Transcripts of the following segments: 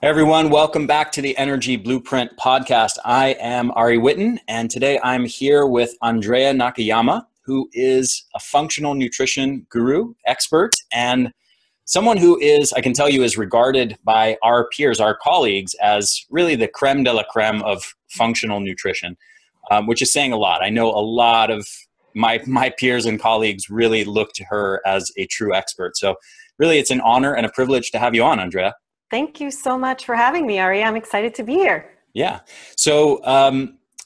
Hey everyone, welcome back to the Energy Blueprint podcast. I am Ari Witten, and today I'm here with Andrea Nakayama, who is a functional nutrition guru, expert, and someone who I can tell you, is regarded by our peers, our colleagues, as really the creme de la creme of functional nutrition, which is saying a lot. I know a lot of my peers and colleagues really look to her as a true expert. So really, it's an honor and a privilege to have you on, Andrea. Thank you so much for having me, Ari. I'm excited to be here. Yeah. So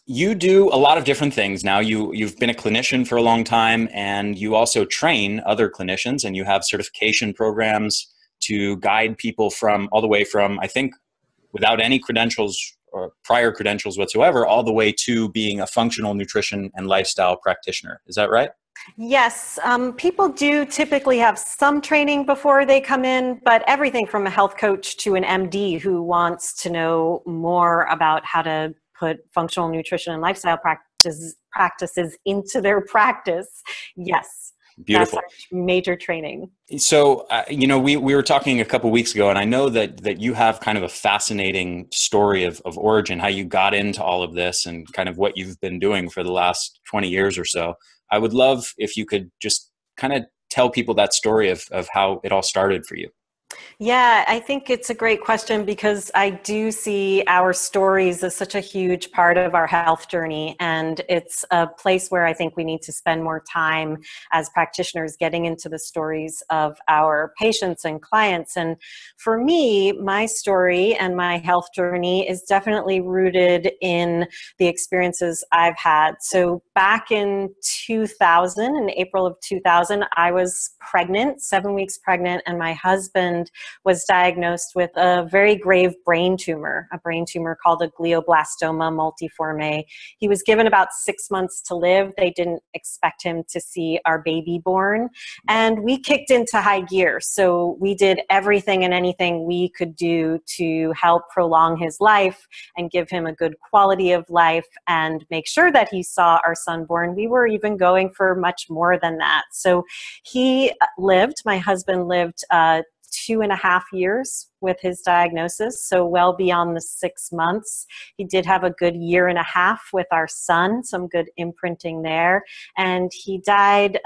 you do a lot of different things now. You've been a clinician for a long time, and you also train other clinicians, and you have certification programs to guide people all the way from, I think, without any credentials or prior credentials whatsoever, all the way to being a functional nutrition and lifestyle practitioner. Is that right? Yes, people do typically have some training before they come in, but everything from a health coach to an MD who wants to know more about how to put functional nutrition and lifestyle practices into their practice. Yes. Beautiful. That's our major training. So, we were talking a couple weeks ago, and I know that you have kind of a fascinating story of origin, how you got into all of this and kind of what you've been doing for the last 20 years or so. I would love if you could just kind of tell people that story of how it all started for you. Yeah, I think it's a great question because I do see our stories as such a huge part of our health journey. And it's a place where I think we need to spend more time as practitioners getting into the stories of our patients and clients. And for me, my story and my health journey is definitely rooted in the experiences I've had. So back in 2000, in April of 2000, I was pregnant, 7 weeks pregnant, and my husband was diagnosed with a very grave brain tumor, a brain tumor called a glioblastoma multiforme. He was given about 6 months to live. They didn't expect him to see our baby born. And we kicked into high gear. So we did everything and anything we could do to help prolong his life and give him a good quality of life and make sure that he saw our son born. We were even going for much more than that. So my husband lived 2.5 years with his diagnosis, so well beyond the 6 months. He did have a good 1.5 years with our son, some good imprinting there. And he died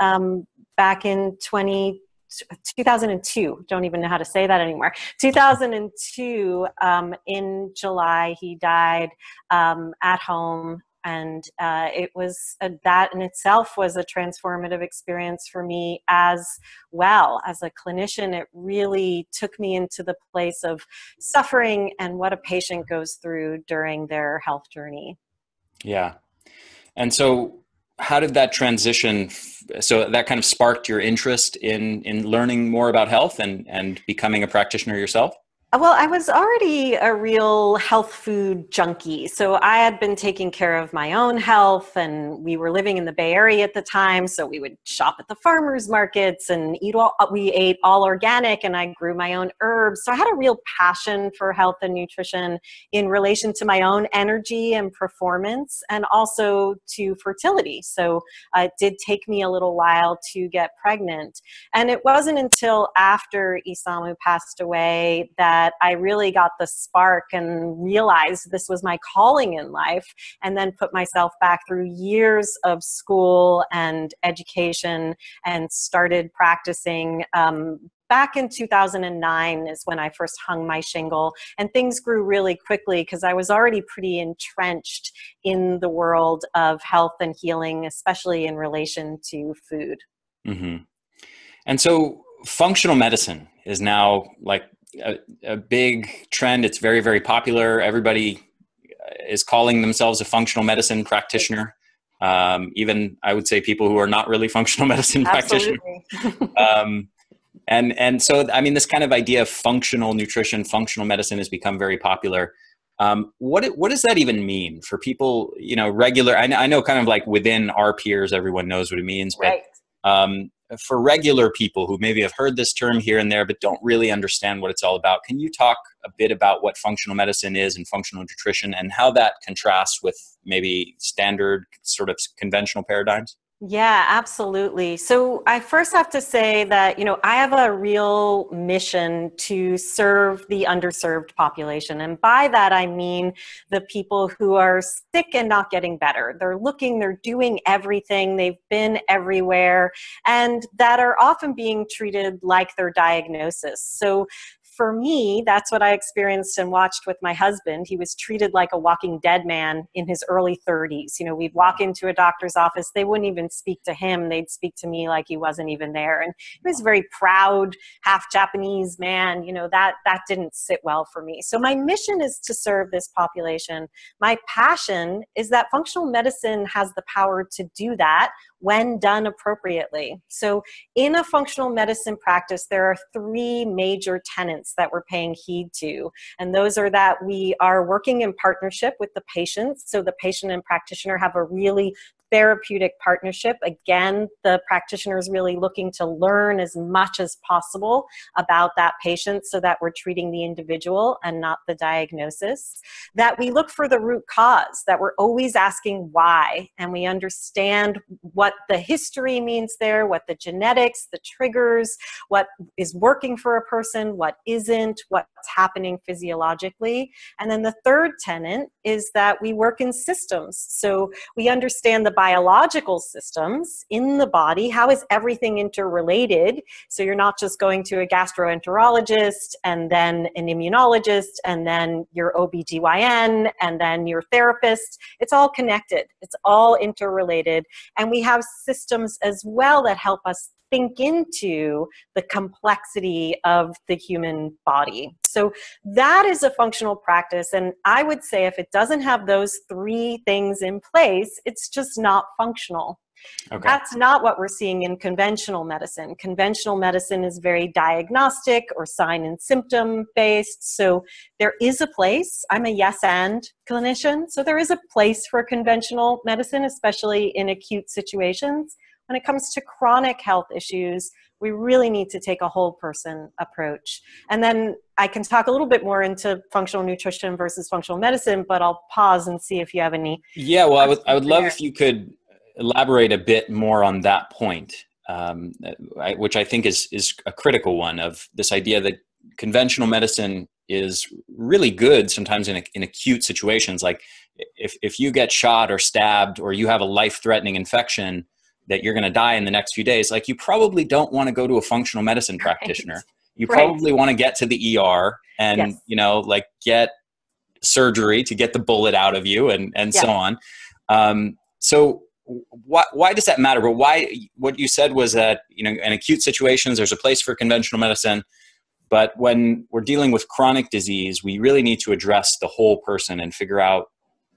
back in 2002. Don't even know how to say that anymore. 2002, in July, he died at home. And it was that in itself was a transformative experience for me as well. As a clinician, it really took me into the place of suffering and what a patient goes through during their health journey. Yeah. And so how did that transition? So that kind of sparked your interest in learning more about health and becoming a practitioner yourself? Well, I was already a real health food junkie. So I had been taking care of my own health, and we were living in the Bay Area at the time. So we would shop at the farmers markets and we ate all organic, and I grew my own herbs. So I had a real passion for health and nutrition in relation to my own energy and performance, and also to fertility. So it did take me a little while to get pregnant. And it wasn't until after Isamu passed away that I really got the spark and realized this was my calling in life, and then put myself back through years of school and education and started practicing. Back in 2009 is when I first hung my shingle, and things grew really quickly because I was already pretty entrenched in the world of health and healing, especially in relation to food. Mm-hmm. And so functional medicine is now like a big trend. It's very, very popular. Everybody is calling themselves a functional medicine practitioner. Even I would say people who are not really functional medicine practitioners. And so, I mean, this kind of idea of functional nutrition, functional medicine has become very popular. What does that even mean for people, regular? I know kind of like within our peers, everyone knows what it means, but Right. For regular people who maybe have heard this term here and there, but don't really understand what it's all about, can you talk a bit about what functional medicine is and functional nutrition and how that contrasts with maybe standard sort of conventional paradigms? Yeah, absolutely. So I first have to say that, I have a real mission to serve the underserved population. And by that, I mean the people who are sick and not getting better. They're doing everything, they've been everywhere, and that are often being treated like their diagnosis. So for me, that's what I experienced and watched with my husband. He was treated like a walking dead man in his early 30s. We'd walk into a doctor's office, they wouldn't even speak to him. They'd speak to me like he wasn't even there. And he was a very proud, half Japanese man. That didn't sit well for me. So my mission is to serve this population. My passion is that functional medicine has the power to do that when done appropriately. So in a functional medicine practice, there are three major tenets that we're paying heed to. And those are that we are working in partnership with the patients. So the patient and practitioner have a really therapeutic partnership. Again, the practitioner is really looking to learn as much as possible about that patient so that we're treating the individual and not the diagnosis. That we look for the root cause, that we're always asking why, and we understand what the history means there, what the genetics, the triggers, what is working for a person, what isn't, what's happening physiologically. And then the third tenet is that we work in systems. So we understand the biological systems in the body. How is everything interrelated? So you're not just going to a gastroenterologist and then an immunologist and then your OBGYN and then your therapist. It's all connected. It's all interrelated. And we have systems as well that help us think into the complexity of the human body. So that is a functional practice. And I would say if it doesn't have those three things in place, it's just not functional. Okay. That's not what we're seeing in conventional medicine. Conventional medicine is very diagnostic or sign and symptom based. So there is a place. I'm a yes and clinician. So there is a place for conventional medicine, especially in acute situations. When it comes to chronic health issues, we really need to take a whole person approach. And then I can talk a little bit more into functional nutrition versus functional medicine, but I'll pause and see if you have any. Yeah, well, I would love if you could elaborate a bit more on that point, which I think is a critical one, of this idea that conventional medicine is really good sometimes in acute situations. Like if you get shot or stabbed or you have a life-threatening infection that you're going to die in the next few days, like you probably don't want to go to a functional medicine practitioner. Right. You probably want to get to the ER and, yes, like get surgery to get the bullet out of you and yes, so on. So why does that matter? But what you said was that, in acute situations, there's a place for conventional medicine, but when we're dealing with chronic disease, we really need to address the whole person and figure out,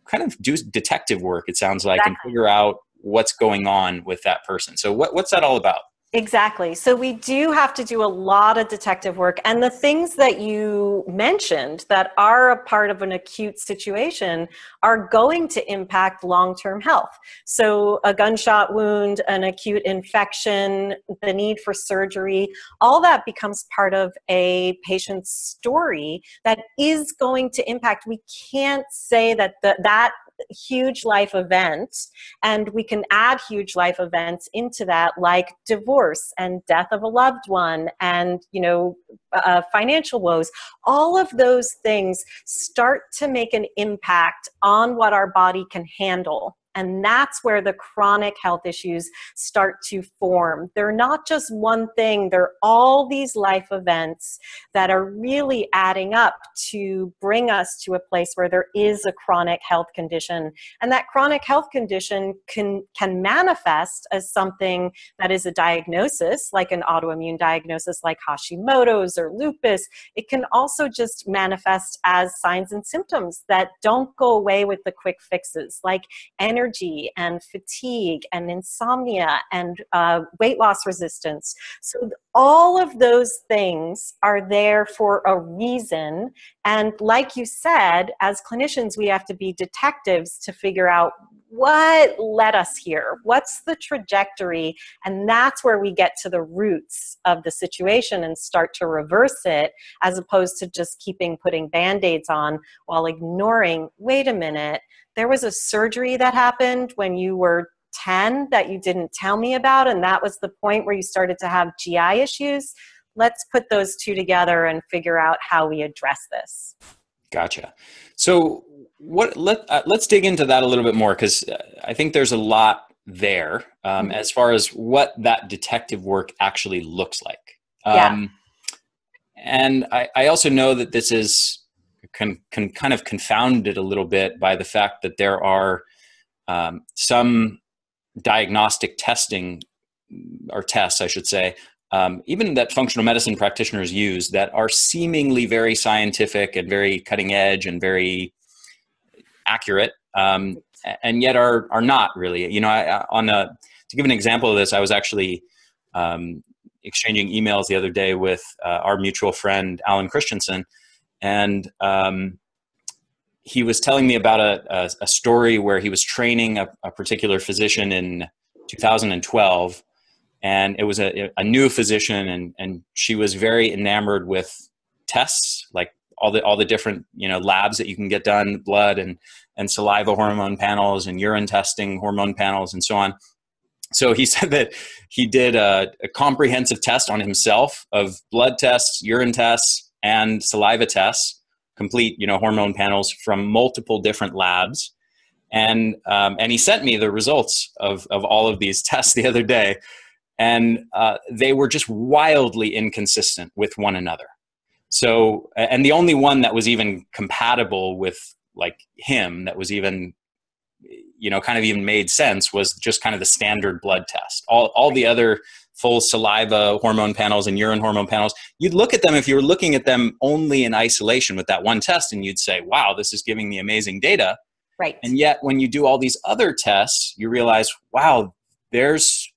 kind of do detective work, it sounds like, exactly, and figure out what's going on with that person. So what's that all about? Exactly. So we do have to do a lot of detective work. And the things that you mentioned that are a part of an acute situation are going to impact long-term health. So a gunshot wound, an acute infection, the need for surgery, all that becomes part of a patient's story that is going to impact. We can't say that that huge life event, and we can add huge life events into that, like divorce and death of a loved one and financial woes. All of those things start to make an impact on what our body can handle. And that's where the chronic health issues start to form. They're not just one thing. They're all these life events that are really adding up to bring us to a place where there is a chronic health condition. And that chronic health condition can manifest as something that is a diagnosis, like an autoimmune diagnosis like Hashimoto's or lupus. It can also just manifest as signs and symptoms that don't go away with the quick fixes, like energy and fatigue and insomnia and weight loss resistance. So all of those things are there for a reason. And like you said, as clinicians, we have to be detectives to figure out what led us here. What's the trajectory? And that's where we get to the roots of the situation and start to reverse it, as opposed to just putting Band-Aids on while ignoring, wait a minute, there was a surgery that happened when you were 10 that you didn't tell me about, and that was the point where you started to have GI issues. Let's put those two together and figure out how we address this. Gotcha. So let's dig into that a little bit more, because I think there's a lot there as far as what that detective work actually looks like. And I also know that this is kind of confounded a little bit by the fact that there are some diagnostic testing, or tests, I should say, even that functional medicine practitioners use, that are seemingly very scientific and very cutting edge and very accurate, and yet are not really. You know, to give an example of this, I was actually exchanging emails the other day with our mutual friend, Alan Christensen, and he was telling me about a story where he was training a particular physician in 2012, and it was a new physician, and she was very enamored with tests, like all the different, you know, labs that you can get done, blood and saliva hormone panels and urine testing hormone panels and so on. So he said that he did a comprehensive test on himself of blood tests, urine tests, and saliva tests, complete, you know, hormone panels from multiple different labs. And he sent me the results of all of these tests the other day. And they were just wildly inconsistent with one another. So, and the only one that was even compatible with like him, that was even, you know, kind of even made sense, was just kind of the standard blood test. All the other full saliva hormone panels and urine hormone panels, you'd look at them, if you were looking at them only in isolation with that one test, and you'd say, wow, this is giving me amazing data. Right. And yet when you do all these other tests, you realize, wow, there's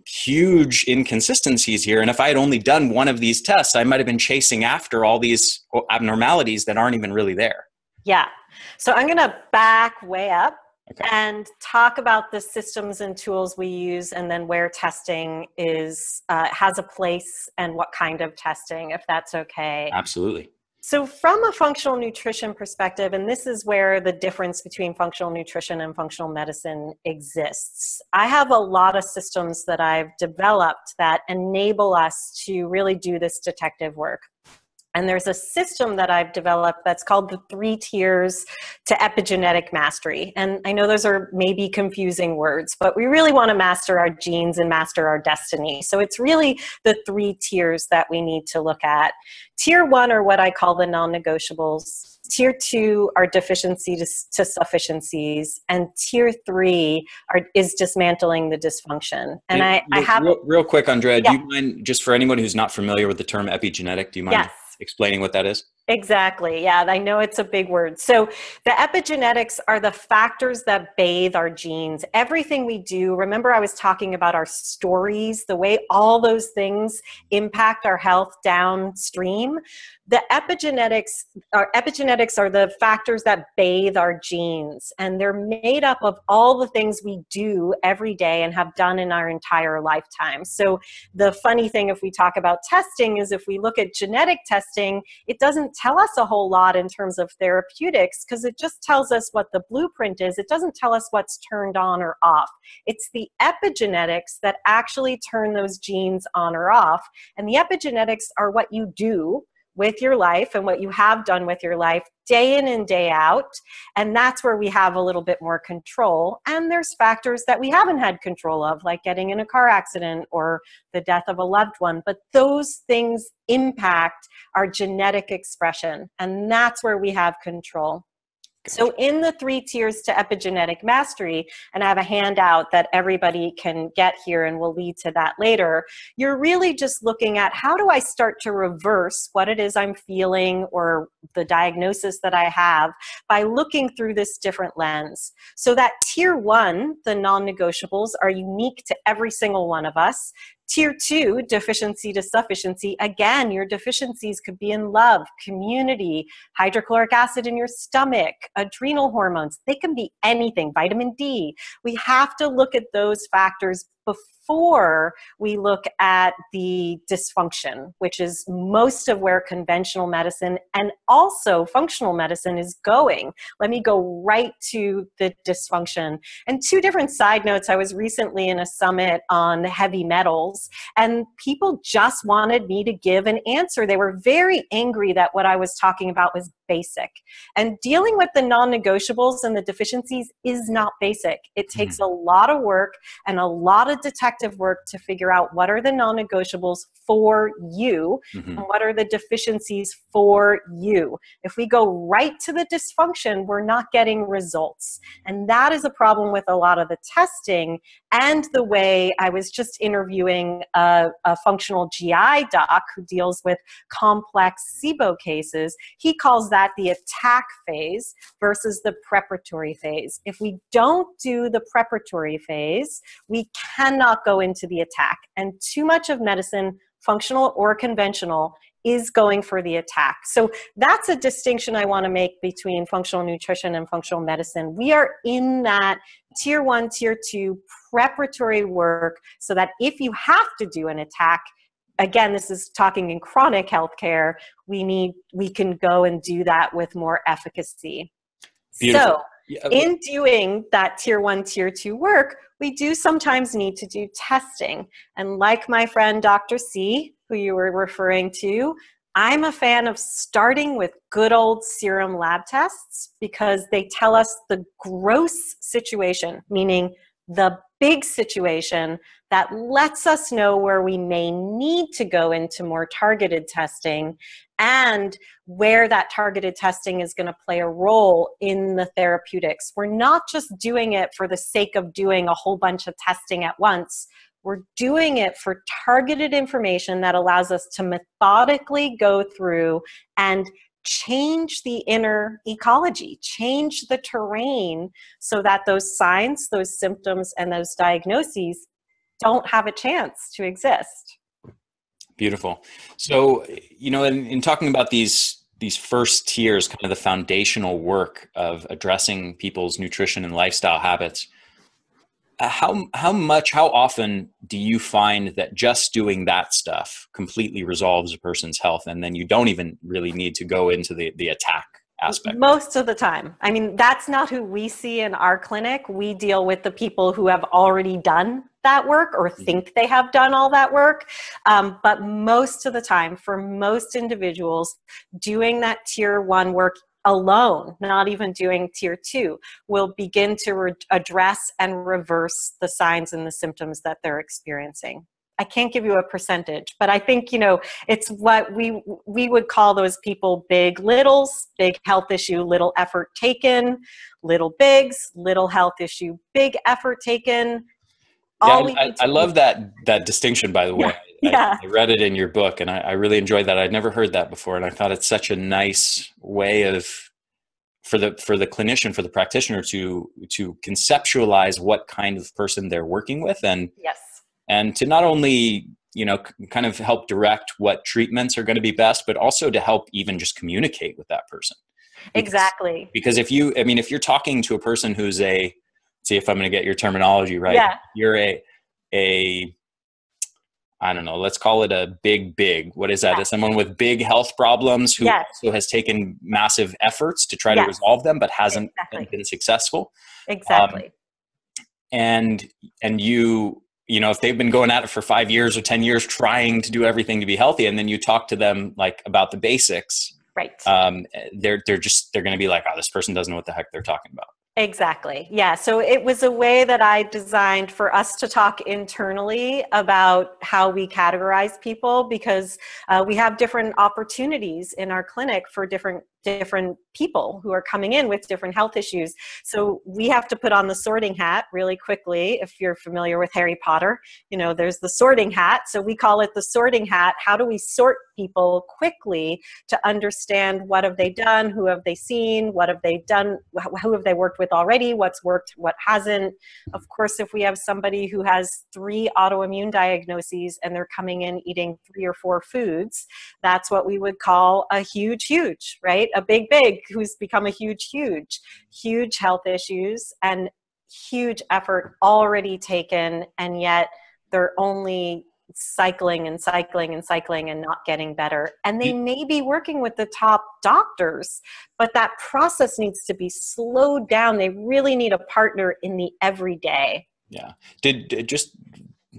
huge inconsistencies here. And if I had only done one of these tests, I might have been chasing after all these abnormalities that aren't even really there. Yeah. So I'm going to back way up and talk about the systems and tools we use, and then where testing is has a place and what kind of testing, if that's okay. Absolutely. So from a functional nutrition perspective, and this is where the difference between functional nutrition and functional medicine exists, I have a lot of systems that I've developed that enable us to really do this detective work. And there's a system that I've developed that's called the 3 tiers to epigenetic mastery. And I know those are maybe confusing words, but we really want to master our genes and master our destiny. So it's really the 3 tiers that we need to look at. Tier 1 are what I call the non-negotiables. Tier 2 are deficiency to sufficiencies, and Tier 3 is dismantling the dysfunction. And I have real quick, Andrea, do you mind, just for anyone who's not familiar with the term epigenetic, do you mind explaining what that is? Exactly. Yeah, I know it's a big word. So the epigenetics are the factors that bathe our genes. Everything we do, remember I was talking about our stories, the way all those things impact our health downstream. The epigenetics are the factors that bathe our genes, and they're made up of all the things we do every day and have done in our entire lifetime. So the funny thing, if we talk about testing, is if we look at genetic testing, it doesn't tell us a whole lot in terms of therapeutics, because it just tells us what the blueprint is. It doesn't tell us what's turned on or off. It's the epigenetics that actually turn those genes on or off. And the epigenetics are what you do with your life and what you have done with your life day in and day out. And that's where we have a little bit more control. And there's factors that we haven't had control of, like getting in a car accident or the death of a loved one. But those things impact our genetic expression. And that's where we have control. So in the 3 tiers to epigenetic mastery, and I have a handout that everybody can get here and we'll lead to that later, you're really just looking at, how do I start to reverse what it is I'm feeling or the diagnosis that I have by looking through this different lens. So that tier 1, the non-negotiables, are unique to every single one of us. Tier 2, deficiency to sufficiency, again, your deficiencies could be in love, community, hydrochloric acid in your stomach, adrenal hormones. They can be anything, vitamin D. We have to look at those factors before before we look at the dysfunction, which is most of where conventional medicine and also functional medicine is going. Let me go right to the dysfunction. And two different side notes. I was recently in a summit on heavy metals, and people just wanted me to give an answer. They were very angry that what I was talking about was basic. And dealing with the non-negotiables and the deficiencies is not basic. It takes a lot of work and a lot of detective work to figure out what are the non-negotiables for you and what are the deficiencies for you. If we go right to the dysfunction, we're not getting results. And that is a problem with a lot of the testing and the way. I was just interviewing a functional GI doc who deals with complex SIBO cases. He calls that the attack phase versus the preparatory phase. If we don't do the preparatory phase, we cannot go into the attack. And too much of medicine, functional or conventional, is going for the attack. So that's a distinction I want to make between functional nutrition and functional medicine. We are in that tier 1, tier 2 preparatory work so that if you have to do an attack, again, this is talking in chronic healthcare, we can go and do that with more efficacy. Beautiful. So in doing that tier 1, tier 2 work, we do sometimes need to do testing. And like my friend Dr. C, who you were referring to, I'm a fan of starting with good old serum lab tests because they tell us the gross situation, meaning the big situation that lets us know where we may need to go into more targeted testing and where that targeted testing is going to play a role in the therapeutics. We're not just doing it for the sake of doing a whole bunch of testing at once. We're doing it for targeted information that allows us to methodically go through and change the inner ecology, change the terrain so that those signs, those symptoms, and those diagnoses don't have a chance to exist. Beautiful. So, in talking about these first tiers, kind of the foundational work of addressing people's nutrition and lifestyle habits, how often do you find that just doing that stuff completely resolves a person's health and then you don't even really need to go into the attack aspect? Most of the time. I mean, that's not who we see in our clinic. We deal with the people who have already done that work or think they have done all that work. But most of the time, for most individuals, doing that tier 1 work alone, not even doing tier 2, will begin to address and reverse the signs and the symptoms that they're experiencing. I can't give you a percentage, but I think, it's what we would call those people big littles, big health issue, little effort taken, little bigs, little health issue, big effort taken. I love that distinction, by the way. Yeah. I read it in your book and I really enjoyed that. I'd never heard that before. And I thought it's such a nice way for the clinician, for the practitioner to conceptualize what kind of person they're working with and to not only, kind of help direct what treatments are going to be best, but also to help even just communicate with that person. Exactly. Because if you're talking to a person who's see if I'm going to get your terminology right. Yeah. You're I don't know, let's call it a big. What is that? Yeah. Is someone with big health problems who also has taken massive efforts to try to resolve them, but hasn't been successful. Exactly. And you, if they've been going at it for 5 years or 10 years, trying to do everything to be healthy, and then you talk to them like about the basics, right. They're going to be like, oh, this person doesn't know what the heck they're talking about. Exactly. Yeah. So it was a way that I designed for us to talk internally about how we categorize people because we have different opportunities in our clinic for different people who are coming in with different health issues. So we have to put on the sorting hat really quickly. If you're familiar with Harry Potter, there's the sorting hat. So we call it the sorting hat. How do we sort people quickly to understand what have they done? Who have they seen? What have they done? Who have they worked with already? What's worked? What hasn't? Of course, if we have somebody who has 3 autoimmune diagnoses and they're coming in eating 3 or 4 foods, that's what we would call a huge, right? A big who's become a huge health issues and huge effort already taken, and yet they're only cycling and cycling and cycling and not getting better. And they may be working with the top doctors, but that process needs to be slowed down. They really need a partner in the everyday. Yeah. Just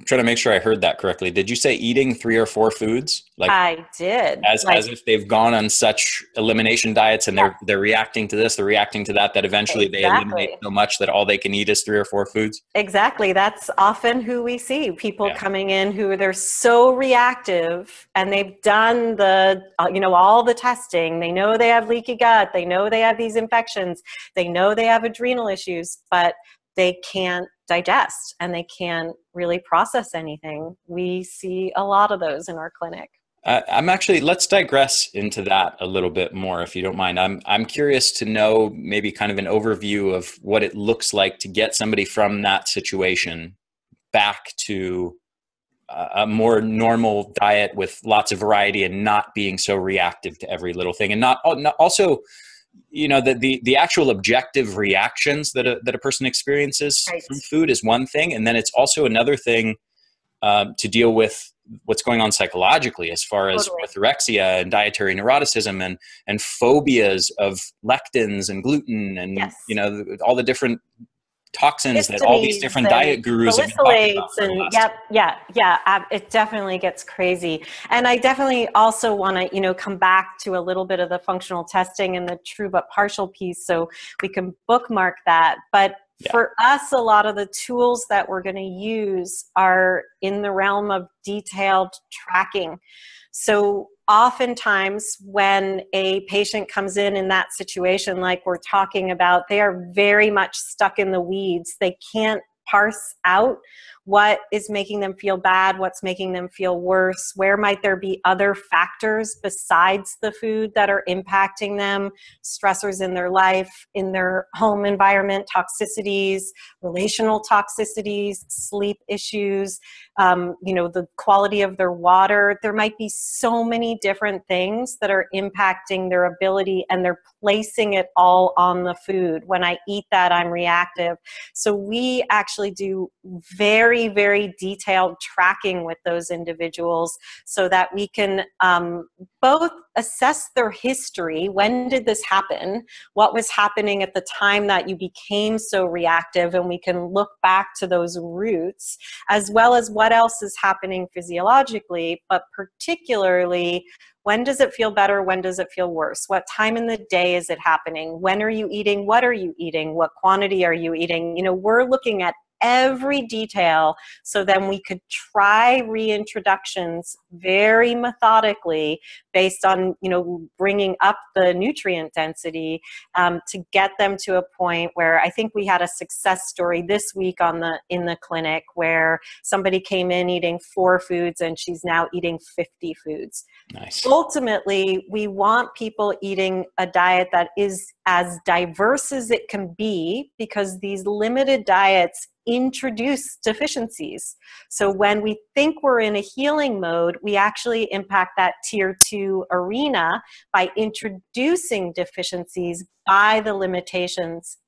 trying to make sure I heard that correctly. Did you say eating 3 or 4 foods? Like I did. As if they've gone on such elimination diets and they're reacting to this, they're reacting to that, that eventually they eliminate so much that all they can eat is 3 or 4 foods? Exactly. That's often who we see. People coming in who they're so reactive, and they've done the, all the testing. They know they have leaky gut. They know they have these infections. They know they have adrenal issues, but they can't digest and they can't really process anything. We see a lot of those in our clinic. Let's digress into that a little bit more, if you don't mind. I'm curious to know maybe kind of an overview of what it looks like to get somebody from that situation back to a more normal diet with lots of variety and not being so reactive to every little thing, and not also, the actual objective reactions that a person experiences from food is one thing. And then it's also another thing to deal with what's going on psychologically, as far as orthorexia and dietary neuroticism and phobias of lectins and gluten and, all the different toxins that all these different diet gurus have been talking about. It definitely gets crazy. And I definitely also want to, come back to a little bit of the functional testing and the true but partial piece, so we can bookmark that. But for us, a lot of the tools that we're going to use are in the realm of detailed tracking. So oftentimes when a patient comes in that situation, like we're talking about, they are very much stuck in the weeds. They can't parse out what is making them feel bad, what's making them feel worse, where might there be other factors besides the food that are impacting them, stressors in their life, in their home environment, toxicities, relational toxicities, sleep issues, the quality of their water. There might be so many different things that are impacting their ability, and they're placing it all on the food. When I eat that, I'm reactive. So we actually do very, very detailed tracking with those individuals so that we can both assess their history. When did this happen? What was happening at the time that you became so reactive? And we can look back to those roots, as well as what else is happening physiologically, but particularly, when does it feel better? When does it feel worse? What time in the day is it happening? When are you eating? What are you eating? What quantity are you eating? We're looking at every detail, so then we could try reintroductions very methodically based on, bringing up the nutrient density to get them to a point where I think we had a success story this week in the clinic where somebody came in eating 4 foods and she's now eating 50 foods. Nice. Ultimately, we want people eating a diet that is as diverse as it can be, because these limited diets introduce deficiencies. So when we think we're in a healing mode, we actually impact that tier 2 arena by introducing deficiencies by the limitations.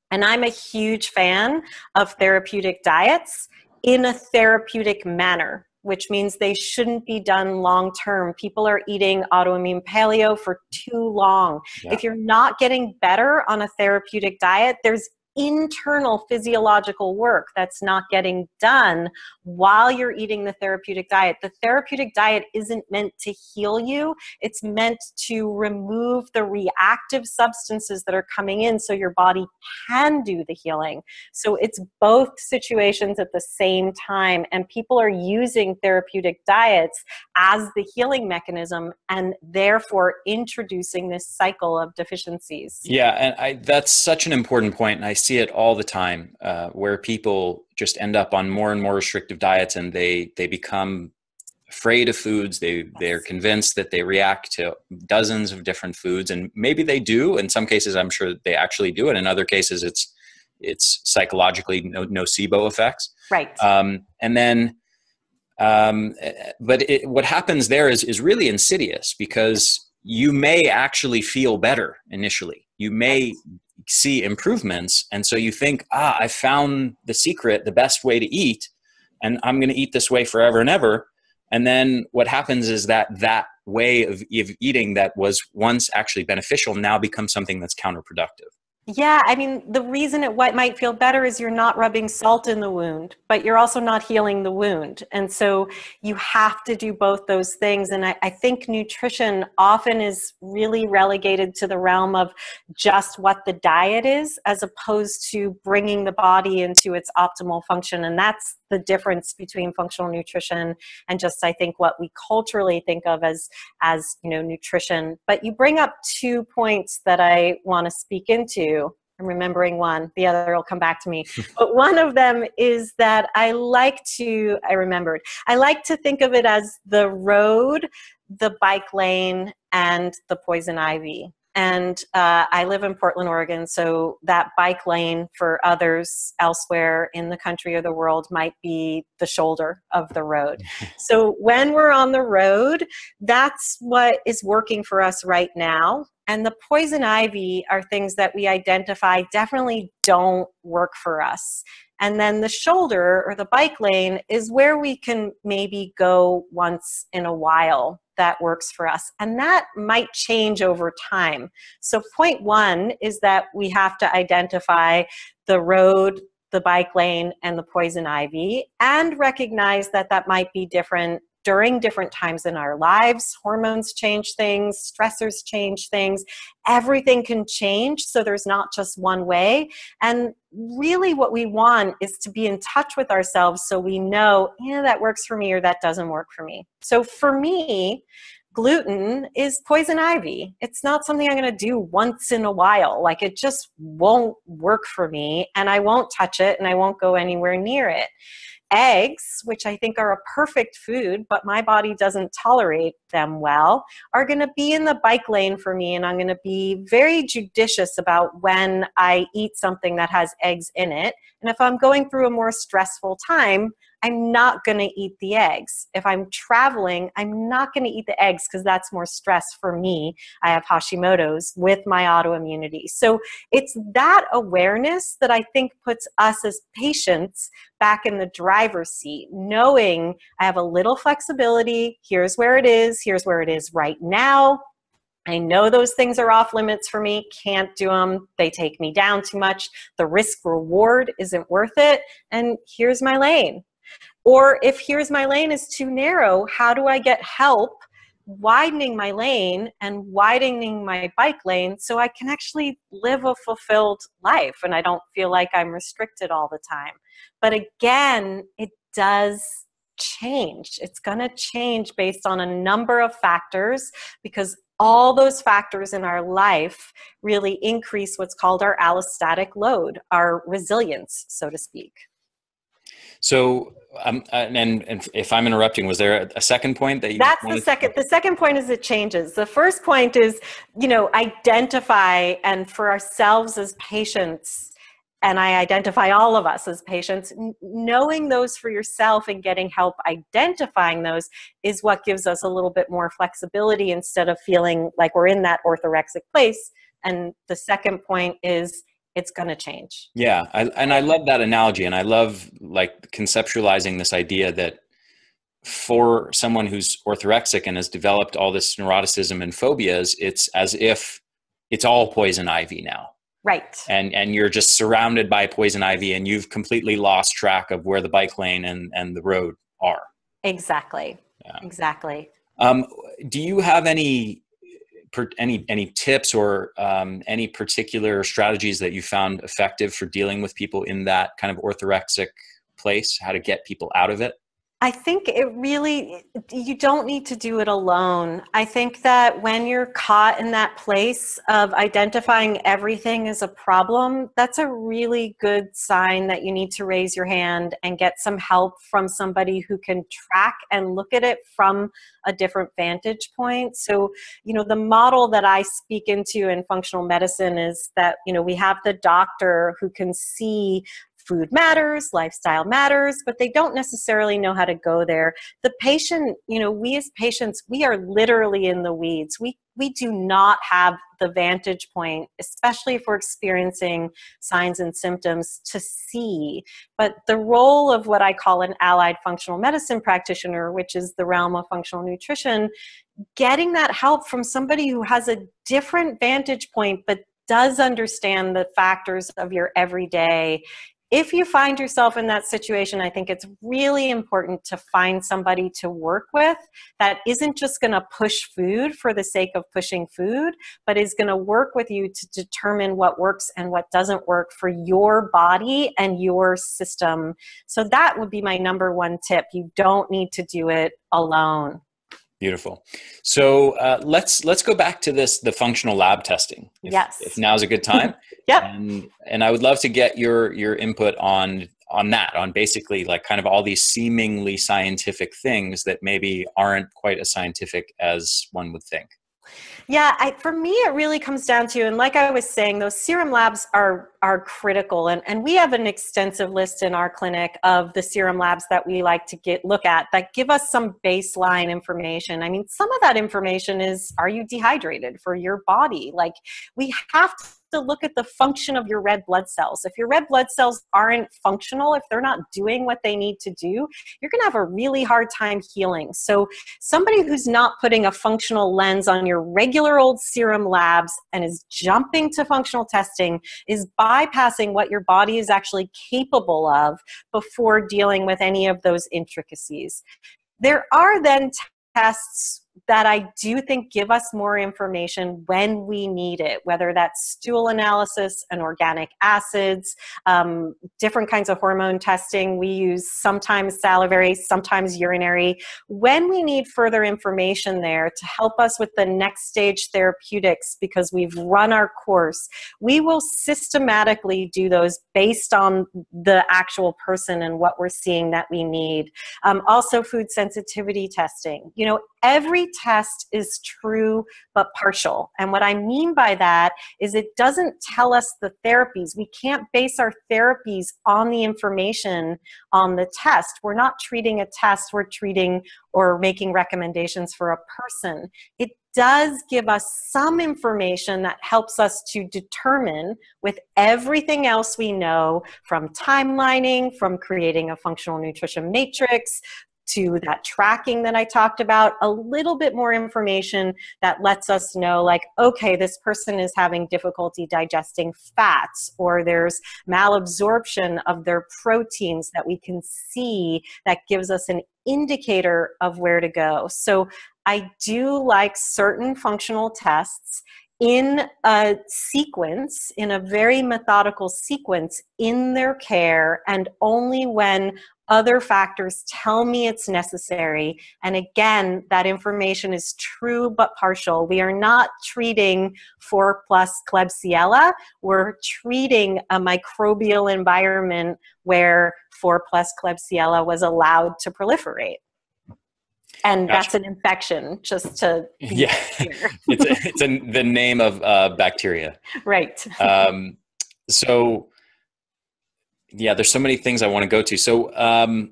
And I'm a huge fan of therapeutic diets in a therapeutic manner, which means they shouldn't be done long term. People are eating autoimmune paleo for too long. Yeah. If you're not getting better on a therapeutic diet, there's internal physiological work that's not getting done while you're eating the therapeutic diet. The therapeutic diet isn't meant to heal you. It's meant to remove the reactive substances that are coming in so your body can do the healing. So it's both situations at the same time, and people are using therapeutic diets as the healing mechanism and therefore introducing this cycle of deficiencies. Yeah, and that's such an important point, and I see it all the time where people just end up on more and more restrictive diets, and they become afraid of foods. They're convinced that they react to dozens of different foods, and maybe they do. In some cases, I'm sure they actually do, and in other cases, it's psychologically nocebo effects. Right. But what happens there is really insidious, because you may actually feel better initially. You may see improvements. And so you think, I found the secret, the best way to eat. and I'm going to eat this way forever and ever. And then what happens is that that way of eating that was once actually beneficial now becomes something that's counterproductive. Yeah, I mean, the reason it might feel better is you're not rubbing salt in the wound, but you're also not healing the wound. And so you have to do both those things. And I think nutrition often is really relegated to the realm of just what the diet is, as opposed to bringing the body into its optimal function. And that's the difference between functional nutrition and just, I think, what we culturally think of as nutrition. But you bring up 2 points that I want to speak into. I'm remembering one, the other will come back to me. But one of them is that I like to think of it as the road, the bike lane, and the poison ivy. And I live in Portland, Oregon, so that bike lane for others elsewhere in the country or the world might be the shoulder of the road. So when we're on the road, that's what is working for us right now. And the poison ivy are things that we identify definitely don't work for us. And then the shoulder or the bike lane is where we can maybe go once in a while that works for us. And that might change over time. So point one is that we have to identify the road, the bike lane, and the poison ivy, and recognize that that might be different during different times in our lives. Hormones change things, stressors change things, everything can change. So there's not just one way. And really what we want is to be in touch with ourselves so we know, yeah, that works for me or that doesn't work for me. So for me, gluten is poison ivy. It's not something I'm going to do once in a while. Like, it just won't work for me, and I won't touch it and I won't go anywhere near it. Eggs, which I think are a perfect food, but my body doesn't tolerate them well, are going to be in the bike lane for me, and I'm going to be very judicious about when I eat something that has eggs in it. And if I'm going through a more stressful time, I'm not going to eat the eggs. If I'm traveling, I'm not going to eat the eggs because that's more stress for me. I have Hashimoto's with my autoimmunity. So it's that awareness that I think puts us as patients back in the driver's seat, knowing I have a little flexibility. Here's where it is. Here's where it is right now. I know those things are off limits for me. Can't do them. They take me down too much. The risk reward isn't worth it. And here's my lane. Or if here's my lane is too narrow, how do I get help widening my lane and widening my bike lane so I can actually live a fulfilled life and I don't feel like I'm restricted all the time? But again, it does change. It's going to change based on a number of factors, because all those factors in our life really increase what's called our allostatic load, our resilience, so to speak. So, and if I'm interrupting, was there a second point that you? That's the second. The second point is it changes. The first point is, identify, and for ourselves as patients, and I identify all of us as patients, knowing those for yourself and getting help identifying those is what gives us a little bit more flexibility instead of feeling like we're in that orthorexic place. And the second point is, it's going to change. Yeah. I love that analogy. And I love conceptualizing this idea that for someone who's orthorexic and has developed all this neuroticism and phobias, it's as if it's all poison ivy now. Right. And you're just surrounded by poison ivy and you've completely lost track of where the bike lane and the road are. Exactly. Yeah. Exactly. Do you have any tips or any particular strategies that you found effective for dealing with people in that kind of orthorexic place, how to get people out of it? I think you don't need to do it alone. I think that when you're caught in that place of identifying everything as a problem, that's a really good sign that you need to raise your hand and get some help from somebody who can track and look at it from a different vantage point. So, the model that I speak into in functional medicine is that, we have the doctor who can see food matters, lifestyle matters, but they don't necessarily know how to go there. The patient, we as patients, we are literally in the weeds. We do not have the vantage point, especially if we're experiencing signs and symptoms, to see. But the role of what I call an allied functional medicine practitioner, which is the realm of functional nutrition, getting that help from somebody who has a different vantage point but does understand the factors of your everyday. If you find yourself in that situation, I think it's really important to find somebody to work with that isn't just going to push food for the sake of pushing food, but is going to work with you to determine what works and what doesn't work for your body and your system. So that would be my number one tip. You don't need to do it alone. Beautiful. So let's go back to the functional lab testing. If now's a good time. Yep. And I would love to get your input on that, on basically like kind of all these seemingly scientific things that maybe aren't quite as scientific as one would think. Yeah, for me, it really comes down to, and like I was saying, those serum labs are critical. And we have an extensive list in our clinic of the serum labs that we like to look at that give us some baseline information. I mean, some of that information is, are you dehydrated for your body? Like, we have to look at the function of your red blood cells. If your red blood cells aren't functional, if they're not doing what they need to do, you're going to have a really hard time healing. So somebody who's not putting a functional lens on your regular old serum labs and is jumping to functional testing is bypassing what your body is actually capable of before dealing with any of those intricacies. There are then tests that I do think give us more information when we need it, whether that's stool analysis and organic acids, different kinds of hormone testing. We use sometimes salivary, sometimes urinary. When we need further information there to help us with the next stage therapeutics because we've run our course, we will systematically do those based on the actual person and what we're seeing that we need. Also food sensitivity testing. Every test is true but partial. And what I mean by that is it doesn't tell us the therapies. We can't base our therapies on the information on the test. We're not treating a test, we're treating or making recommendations for a person. It does give us some information that helps us to determine, with everything else we know, from timelining, from creating a functional nutrition matrix, to that tracking that I talked about, a little bit more information that lets us know, like, okay, this person is having difficulty digesting fats, or there's malabsorption of their proteins that we can see that gives us an indicator of where to go. So I do like certain functional tests in a sequence, in a very methodical sequence in their care, and only when other factors tell me it's necessary. And again, that information is true but partial. We are not treating 4+ Klebsiella. We're treating a microbial environment where 4+ Klebsiella was allowed to proliferate. And Gotcha. That's an infection, just to be clear. it's the name of bacteria. Right. So yeah, there's so many things I want to go to. So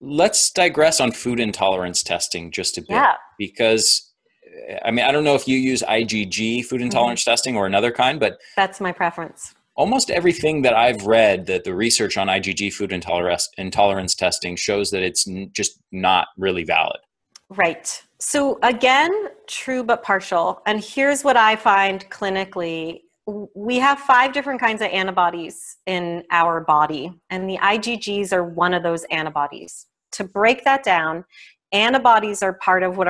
let's digress on food intolerance testing just a bit. Yeah. Because, I mean, I don't know if you use IgG food intolerance testing or another kind, but that's my preference. Almost everything that I've read, that the research on IgG food intolerance testing shows that it's just not really valid. Right. So again, true but partial. And here's what I find clinically. We have 5 different kinds of antibodies in our body, and the IgGs are one of those antibodies. To break that down, antibodies are part of what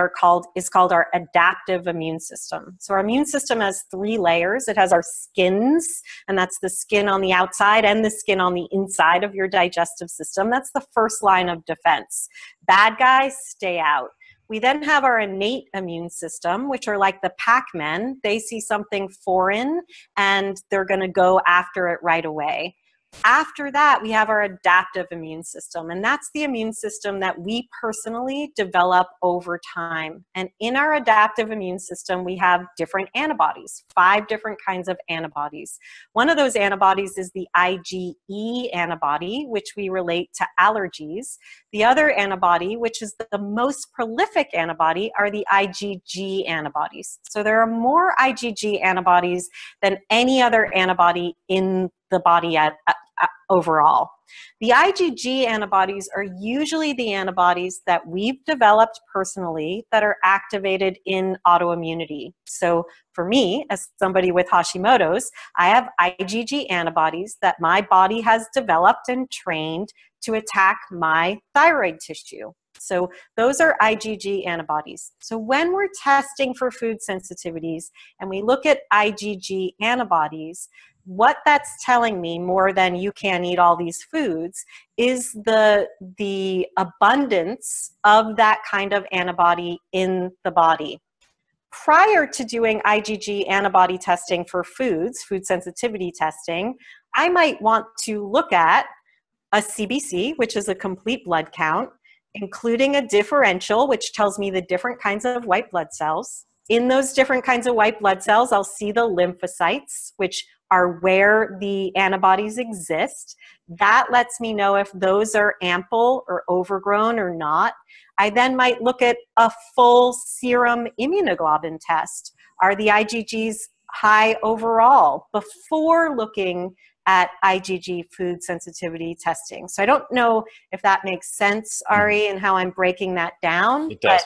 is called our adaptive immune system. So our immune system has 3 layers. It has our skins, and that's the skin on the outside and the skin on the inside of your digestive system. That's the first line of defense. Bad guys, stay out. We then have our innate immune system, which are like the Pac-Men. They see something foreign and they're going to go after it right away. After that, we have our adaptive immune system, and that's the immune system that we personally develop over time. And in our adaptive immune system, we have different antibodies, 5 different kinds of antibodies. One of those antibodies is the IgE antibody, which we relate to allergies. The other antibody, which is the most prolific antibody, are the IgG antibodies. So there are more IgG antibodies than any other antibody in the body overall. The IgG antibodies are usually the antibodies that we've developed personally that are activated in autoimmunity. So for me, as somebody with Hashimoto's, I have IgG antibodies that my body has developed and trained to attack my thyroid tissue. So those are IgG antibodies. So when we're testing for food sensitivities and we look at IgG antibodies, what that's telling me, more than you can't eat all these foods, is the abundance of that kind of antibody in the body. Prior to doing IgG antibody testing for foods, food sensitivity testing, I might want to look at a CBC, which is a complete blood count, including a differential, which tells me the different kinds of white blood cells. In those different kinds of white blood cells, I'll see the lymphocytes, which are where the antibodies exist. That lets me know if those are ample or overgrown or not. I then might look at a full serum immunoglobulin test. Are the IgGs high overall before looking at IgG food sensitivity testing? So I don't know if that makes sense, Ari, and how I'm breaking that down. It does.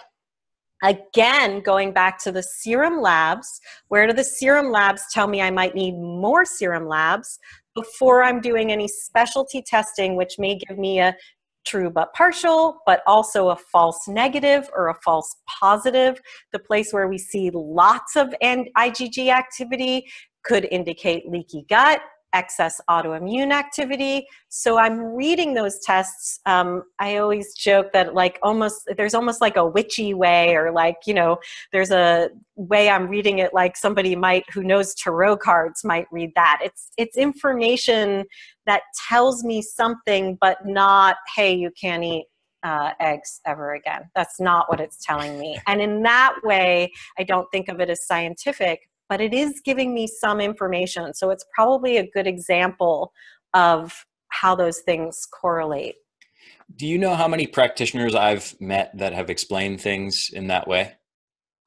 Again, going back to the serum labs, where do the serum labs tell me I might need more serum labs before I'm doing any specialty testing, which may give me a true but partial, but also a false negative or a false positive? The place where we see lots of IgG activity could indicate leaky gut, excess autoimmune activity. So I'm reading those tests. I always joke that there's almost like a witchy way, or there's a way I'm reading it like somebody who knows tarot cards might read that. It's information that tells me something, but not, hey, you can't eat eggs ever again. That's not what it's telling me. And in that way, I don't think of it as scientific, but it is giving me some information. So it's probably a good example of how those things correlate. Do you know how many practitioners I've met that have explained things in that way?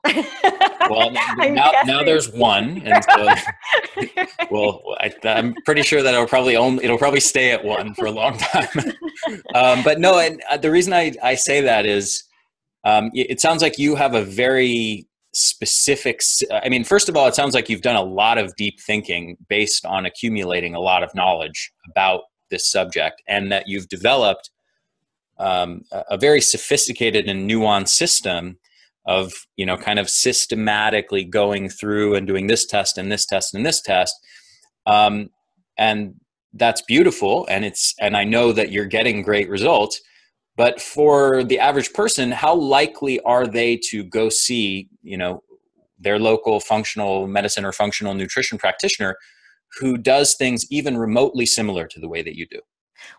Well, now there's one, and so I'm pretty sure that it'll probably stay at one for a long time. But no, and the reason I say that is, it sounds like you have a very specific. I mean, first of all, it sounds like you've done a lot of deep thinking based on accumulating a lot of knowledge about this subject, and that you've developed a very sophisticated and nuanced system of, kind of systematically going through and doing this test and this test and this test. And that's beautiful. And I know that you're getting great results, but for the average person, how likely are they to go see, their local functional medicine or functional nutrition practitioner who does things even remotely similar to the way that you do?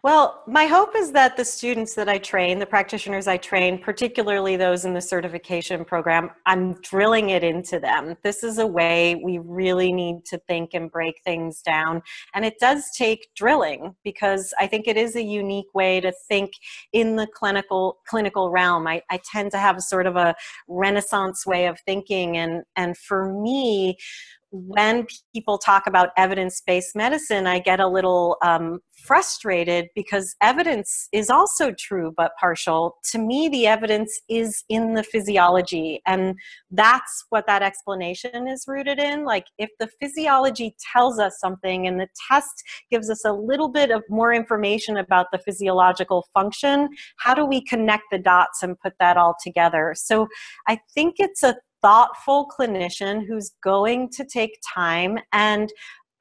Well, my hope is that the students that I train, the practitioners I train, particularly those in the certification program, I'm drilling it into them. This is a way we really need to think and break things down. And it does take drilling, because I think it is a unique way to think in the clinical realm. I tend to have sort of a Renaissance way of thinking. And for me, when people talk about evidence-based medicine, I get a little frustrated, because evidence is also true but partial. To me, the evidence is in the physiology, and that's what that explanation is rooted in. Like, if the physiology tells us something and the test gives us a little bit of more information about the physiological function, how do we connect the dots and put that all together? So I think it's a thoughtful clinician who's going to take time. And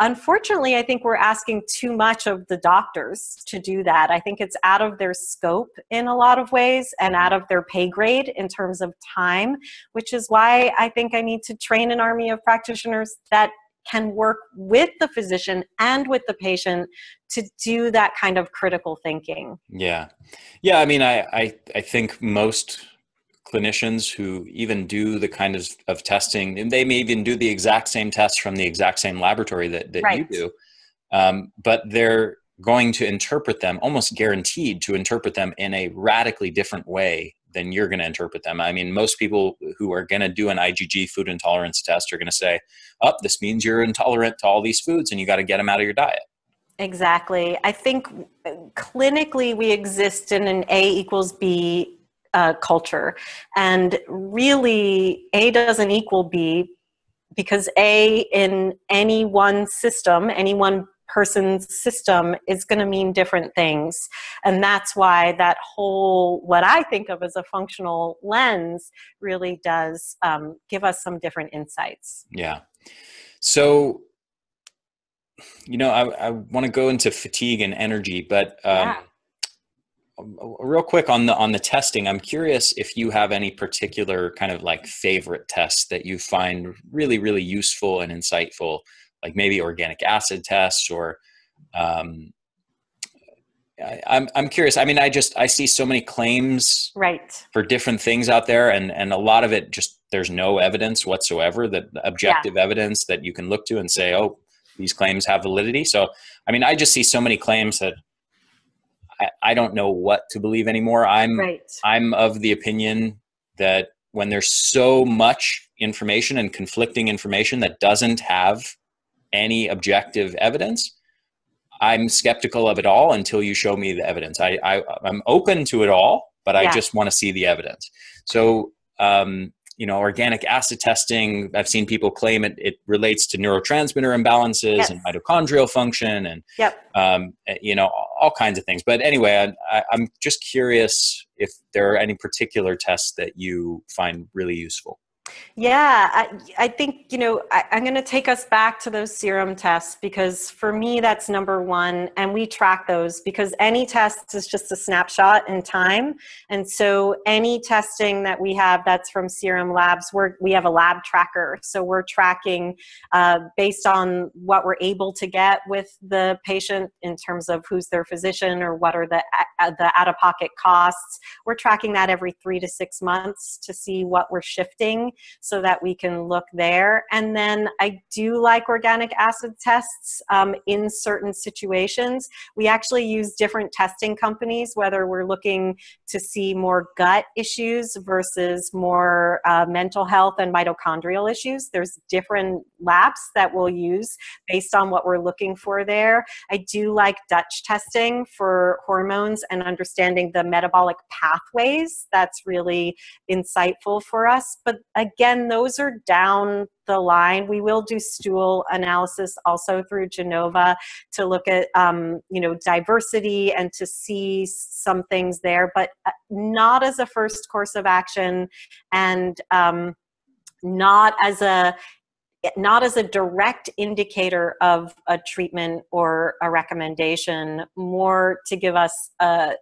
unfortunately, I think we're asking too much of the doctors to do that. I think it's out of their scope in a lot of ways, and out of their pay grade in terms of time, which is why I think I need to train an army of practitioners that can work with the physician and with the patient to do that kind of critical thinking. Yeah. Yeah. I mean, I think most clinicians who even do the kind of testing, and they may even do the exact same tests from the exact same laboratory that you Right. do, but they're going to interpret them, almost guaranteed to interpret them in a radically different way than you're going to interpret them. I mean, most people who are going to do an IgG food intolerance test are going to say, oh, this means you're intolerant to all these foods and you got to get them out of your diet. Exactly. I think clinically we exist in an A equals B culture. And really, A doesn't equal B, because A in any one system, any one person's system, is going to mean different things. And that's why that whole, what I think of as a functional lens, really does give us some different insights. Yeah. So, I want to go into fatigue and energy, but real quick on the testing, I'm curious if you have any particular kind of like favorite tests that you find really, really useful and insightful, like maybe organic acid tests, or I'm curious. I mean, I see so many claims Right. for different things out there, and a lot of it just, there's no evidence whatsoever, that objective evidence that you can look to and say, oh, these claims have validity. So, I mean, I just see so many claims that I don't know what to believe anymore. I'm of the opinion that when there's so much information and conflicting information that doesn't have any objective evidence, I'm skeptical of it all until you show me the evidence. I'm open to it all, but I just want to see the evidence. So, organic acid testing, I've seen people claim it relates to neurotransmitter imbalances and mitochondrial function and, all kinds of things. But anyway, I'm just curious if there are any particular tests that you find really useful. Yeah, I think, I'm going to take us back to those serum tests, because for me, that's number one. And we track those because any test is just a snapshot in time. And so any testing that we have that's from serum labs, we have a lab tracker. So we're tracking based on what we're able to get with the patient in terms of who's their physician or what are the out-of-pocket costs. We're tracking that every 3 to 6 months to see what we're shifting, so that we can look there. And then I do like organic acid tests in certain situations. We actually use different testing companies, whether we're looking to see more gut issues versus more mental health and mitochondrial issues. There's different labs that we'll use based on what we're looking for there. I do like Dutch testing for hormones and understanding the metabolic pathways. That's really insightful for us. But again, those are down the line. We will do stool analysis also through Genova to look at, diversity and to see some things there, but not as a first course of action, and not as a direct indicator of a treatment or a recommendation, more to give us a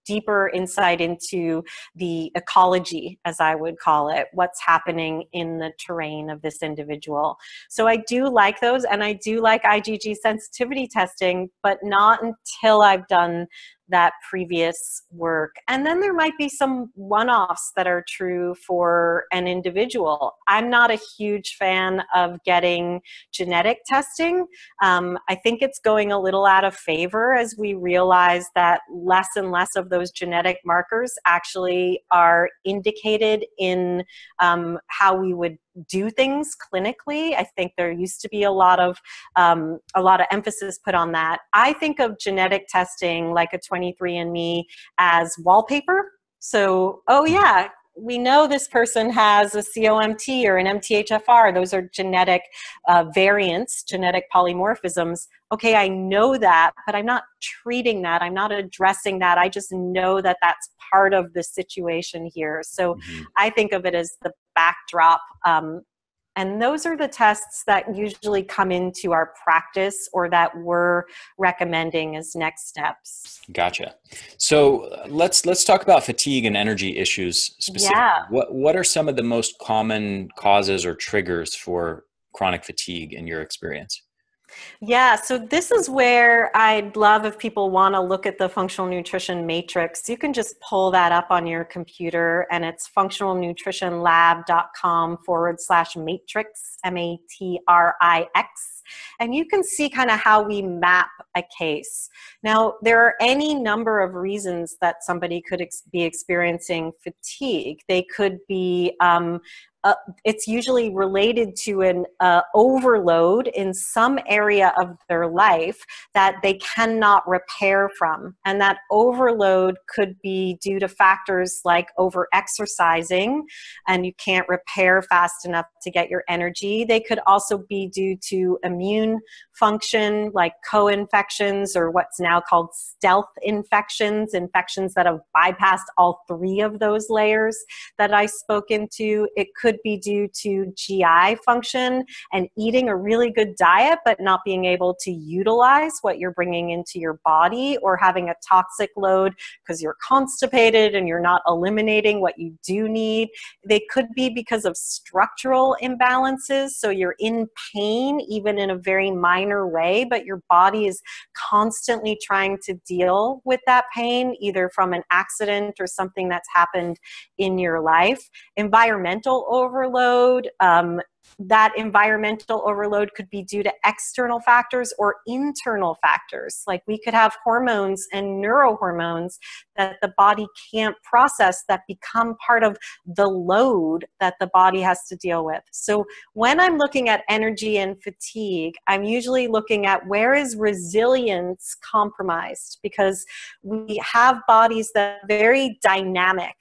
deeper insight into the ecology, as I would call it, what's happening in the terrain of this individual. So I do like those, and I do like IgG sensitivity testing, but not until I've done that previous work. And then there might be some one-offs that are true for an individual. I'm not a huge fan of getting genetic testing. I think it's going a little out of favor as we realize that less and less of those genetic markers actually are indicated in how we would do things clinically. I think there used to be a lot of emphasis put on that. I think of genetic testing like a 23andMe as wallpaper. So, we know this person has a COMT or an MTHFR. Those are genetic variants, genetic polymorphisms. Okay, I know that, but I'm not treating that. I'm not addressing that. I just know that that's part of the situation here. So I think of it as the backdrop. And those are the tests that usually come into our practice or that we're recommending as next steps. Gotcha. So let's talk about fatigue and energy issues specifically. Yeah. What are some of the most common causes or triggers for chronic fatigue in your experience? Yeah, so this is where I'd love if people want to look at the functional nutrition matrix. You can just pull that up on your computer, and it's functionalnutritionlab.com/matrix, MATRIX. And you can see kind of how we map a case. Now, there are any number of reasons that somebody could be experiencing fatigue. They could be it's usually related to an overload in some area of their life that they cannot repair from. And that overload could be due to factors like over-exercising, and you can't repair fast enough to get your energy. They could also be due to immune function, like co-infections, or what's now called stealth infections, infections that have bypassed all three of those layers that I spoke into. It could be due to GI function and eating a really good diet, but not being able to utilize what you're bringing into your body, or having a toxic load because you're constipated and you're not eliminating what you do need. They could be because of structural imbalances. So you're in pain, even in a very minor way, but your body is constantly trying to deal with that pain, either from an accident or something that's happened in your life. Environmental overload, that environmental overload could be due to external factors or internal factors. Like we could have hormones and neurohormones that the body can't process that become part of the load that the body has to deal with. So when I'm looking at energy and fatigue, I'm usually looking at where is resilience compromised, because we have bodies that are very dynamic.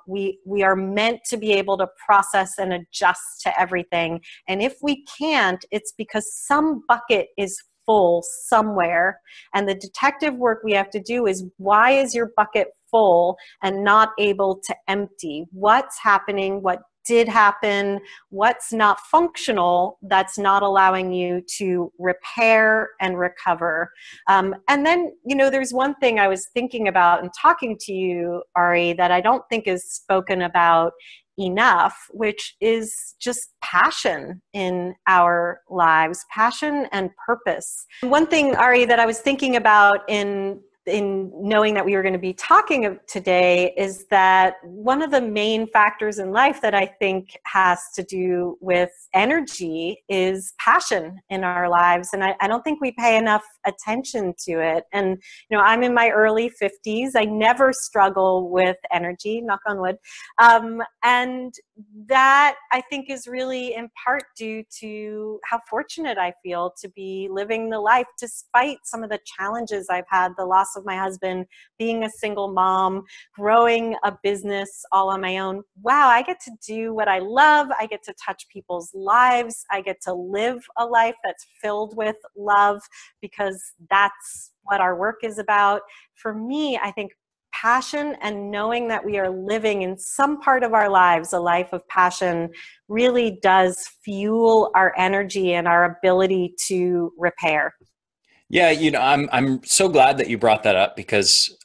We are meant to be able to process and adjust to everything. And if we can't, it's because some bucket is full somewhere. And the detective work we have to do is, why is your bucket full and not able to empty? What's happening? What did happen? What's not functional that's not allowing you to repair and recover? And then, there's one thing I was thinking about and talking to you, Ari, that I don't think is spoken about enough, which is just passion in our lives, passion and purpose. One thing, Ari, that I was thinking about in knowing that we were going to be talking today is that one of the main factors in life that I think has to do with energy is passion in our lives. And I don't think we pay enough attention to it. And, I'm in my early 50s. I never struggle with energy, knock on wood. And that I think is really in part due to how fortunate I feel to be living the life despite some of the challenges I've had, the loss of my husband, being a single mom, growing a business all on my own. Wow, I get to do what I love. I get to touch people's lives. I get to live a life that's filled with love, because that's what our work is about. For me, I think passion and knowing that we are living in some part of our lives a life of passion really does fuel our energy and our ability to repair. Yeah, I'm so glad that you brought that up, because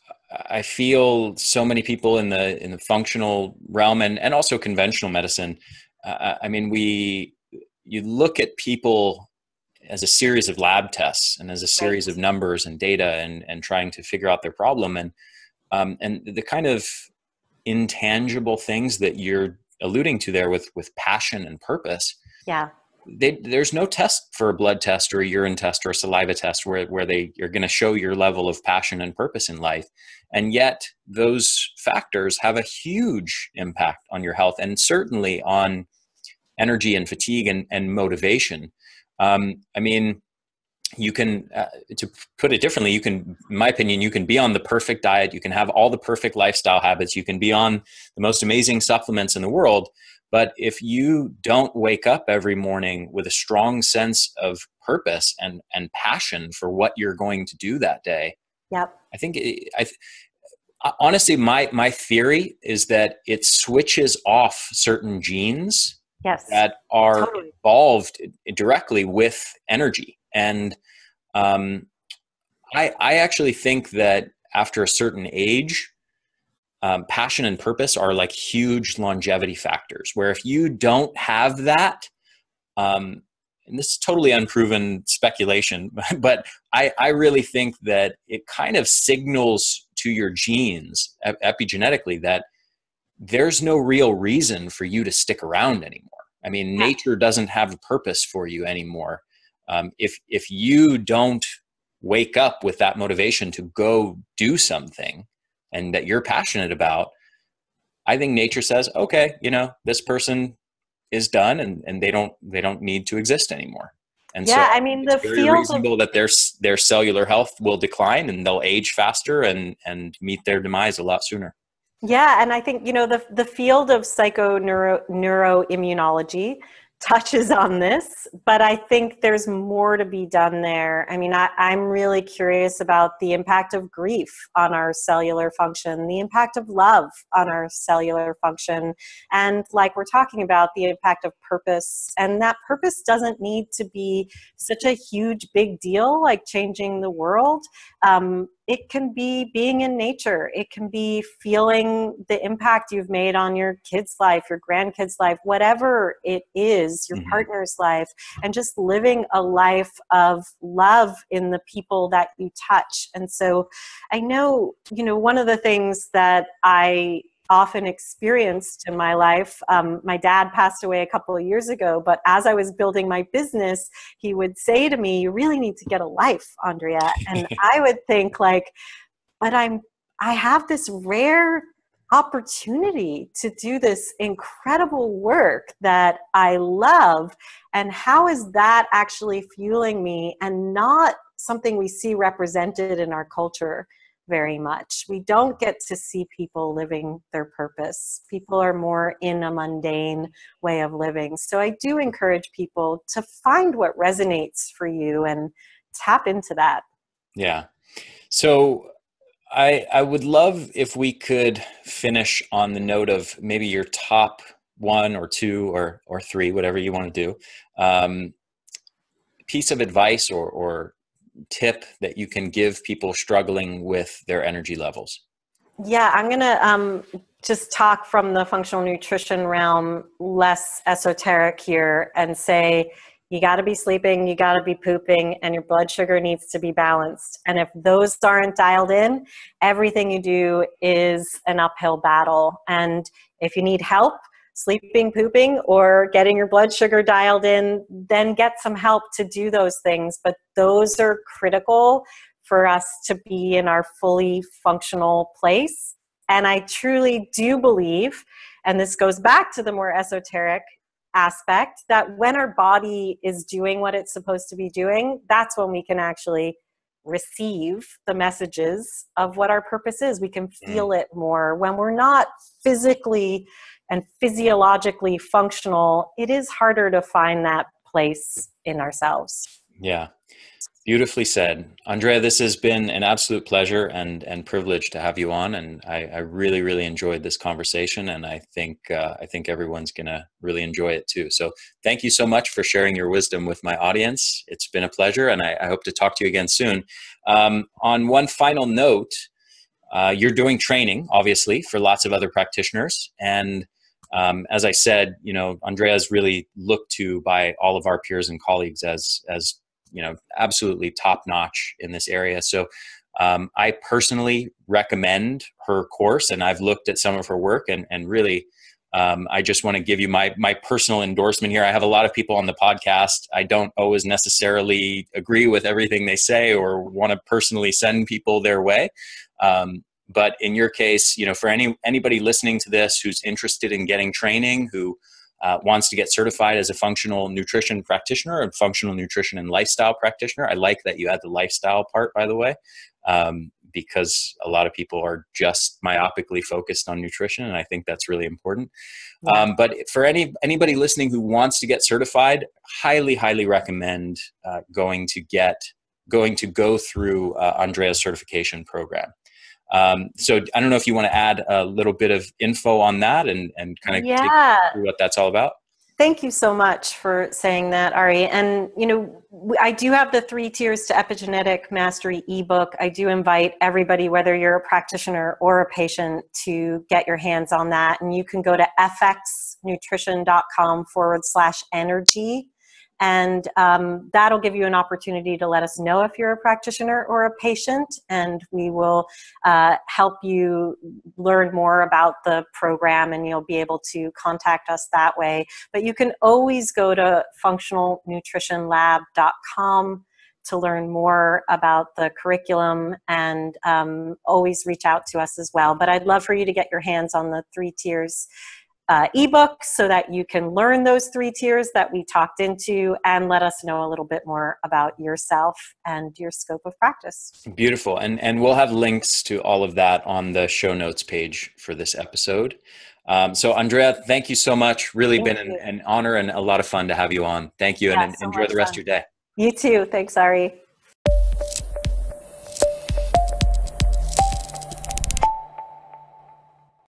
I feel so many people in the functional realm and also conventional medicine. You look at people as a series of lab tests and as a series of numbers and data and trying to figure out their problem, and the kind of intangible things that you're alluding to there with passion and purpose. Yeah. There's no test for a blood test or a urine test or a saliva test where you're going to show your level of passion and purpose in life. And yet those factors have a huge impact on your health, and certainly on energy and fatigue and motivation. You can, to put it differently, in my opinion, you can be on the perfect diet. You can have all the perfect lifestyle habits. You can be on the most amazing supplements in the world. But if you don't wake up every morning with a strong sense of purpose and passion for what you're going to do that day, yep. I think, honestly, my theory is that it switches off certain genes that are involved directly with energy. And I actually think that after a certain age, passion and purpose are like huge longevity factors, where if you don't have that, and this is totally unproven speculation, but I really think that it kind of signals to your genes epigenetically that there's no real reason for you to stick around anymore. I mean, nature doesn't have a purpose for you anymore. If you don't wake up with that motivation to go do something and that you're passionate about, I think nature says, okay, this person is done, and they don't need to exist anymore. And so I mean, it's the very field reasonable that their cellular health will decline and they'll age faster and meet their demise a lot sooner. Yeah, and I think, the field of neuroimmunology touches on this, but I think there's more to be done there. I mean, I'm really curious about the impact of grief on our cellular function, the impact of love on our cellular function, and like we're talking about, the impact of purpose. And that purpose doesn't need to be such a huge, big deal like changing the world. It can be being in nature. It can be feeling the impact you've made on your kid's life, your grandkid's life, whatever it is, your partner's life, and just living a life of love in the people that you touch. And so I know, one of the things that I often experienced in my life. My dad passed away a couple of years ago, but as I was building my business, he would say to me, "You really need to get a life, Andrea." And I would think but I have this rare opportunity to do this incredible work that I love. And how is that actually fueling me, and not something we see represented in our culture very much? We don't get to see people living their purpose. People are more in a mundane way of living. So I do encourage people to find what resonates for you and tap into that. Yeah. So I would love if we could finish on the note of maybe your top one or two or three, whatever you want to do, piece of advice or tip that you can give people struggling with their energy levels. Yeah, I'm going to just talk from the functional nutrition realm, less esoteric here, and say you got to be sleeping, you got to be pooping, and your blood sugar needs to be balanced. And if those aren't dialed in, everything you do is an uphill battle. And if you need help sleeping, pooping, or getting your blood sugar dialed in, then get some help to do those things. But those are critical for us to be in our fully functional place. And I truly do believe, and this goes back to the more esoteric aspect, that when our body is doing what it's supposed to be doing, that's when we can actually receive the messages of what our purpose is. We can feel it more. When we're not physically and physiologically functional, it is harder to find that place in ourselves. Yeah. Beautifully said. Andrea, this has been an absolute pleasure and privilege to have you on. And I really, really enjoyed this conversation. And I think everyone's going to really enjoy it too. So thank you so much for sharing your wisdom with my audience. It's been a pleasure. And I hope to talk to you again soon. On one final note, you're doing training, obviously, for lots of other practitioners. And as I said, Andrea is really looked to by all of our peers and colleagues as absolutely top notch in this area. So I personally recommend her course, and I've looked at some of her work, and really, I just want to give you my personal endorsement here. I have a lot of people on the podcast. I don't always necessarily agree with everything they say or want to personally send people their way. But in your case, for anybody listening to this who's interested in getting training, who wants to get certified as a functional nutrition practitioner and functional nutrition and lifestyle practitioner. I like that you add the lifestyle part, by the way, because a lot of people are just myopically focused on nutrition, and I think that's really important. Yeah. But for anybody listening who wants to get certified, highly, highly recommend going to go through Andrea's certification program. So I don't know if you want to add a little bit of info on that and kind of take through what that's all about. Thank you so much for saying that, Ari. And, I do have the 3 Tiers to Epigenetic Mastery ebook. I do invite everybody, whether you're a practitioner or a patient, to get your hands on that. And you can go to fxnutrition.com/energy. And that'll give you an opportunity to let us know if you're a practitioner or a patient, and we will help you learn more about the program, and you'll be able to contact us that way. But you can always go to functionalnutritionlab.com to learn more about the curriculum, and always reach out to us as well. But I'd love for you to get your hands on the 3 tiers ebook so that you can learn those 3 tiers that we talked into, and let us know a little bit more about yourself and your scope of practice. Beautiful. And we'll have links to all of that on the show notes page for this episode. So Andrea, thank you so much. Really been an honor and a lot of fun to have you on. Thank you, and enjoy the rest of your day. You too. Thanks, Ari.